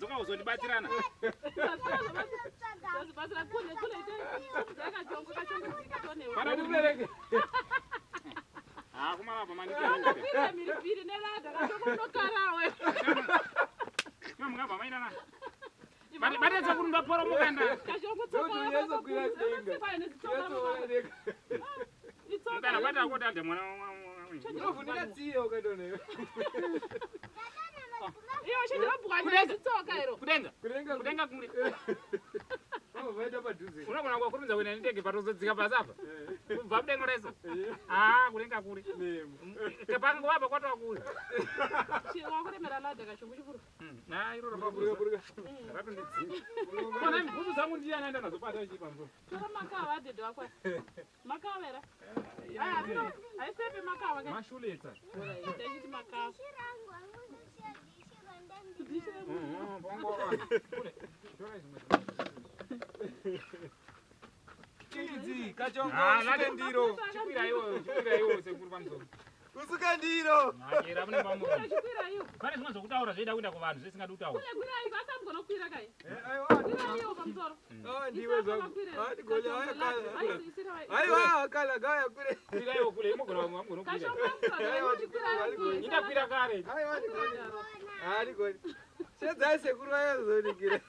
Dzoka uzondibatirana. Para kubereke. Ah, kumara pa mani. Miri nelada kachokondokarawe. Mama maina na. Bade zakurunda poro mukanda. Kachokutsoka. Yeso kuya tenga. Ndana bada kodade mwana. Unofunika tsiyo kadone. Iyo shindabukanya zitsoka iro. Kudenga kumuri. Vaita padhuze. Unogona kukurunza kuenda ndege patozodzika pasapa. Kubva mudengo reso. Ah, kudenga kuri. Kepangu wapa kwatwa kuri. Wakuremera lada kachokutipuru. Ah, iro Burga. rapindidzi. Kona mibvunzo zangu ndiye anaenda nazo pata chipambo. Tora makawa adede wakwa. Makawa era. Aisepe makawa kai. Mashuletsa. Ndachiti makawa. Bongo. Tora izimwe. Chidzi kachongo usukendiro. Chikwira iwo sekuru pamusoro. Usukendiro. Era mune mamu. Chikwira iyo. Pane zvimwe zvokutaura zveida kuenda kuvanhu zvisingadi kutaura. Kwira iyo asambona kukwira kai. Aiwa. Kwira iyo pamusoro. Ndiwe zvangu. Ndigonya Ai, aiwa kala gaya kure. Kwira iwo kule imogona vamwe kwira. Ndakwira kare. Aiwa ndigonya. Ndikoni. Sedza sekuru ayazonikira.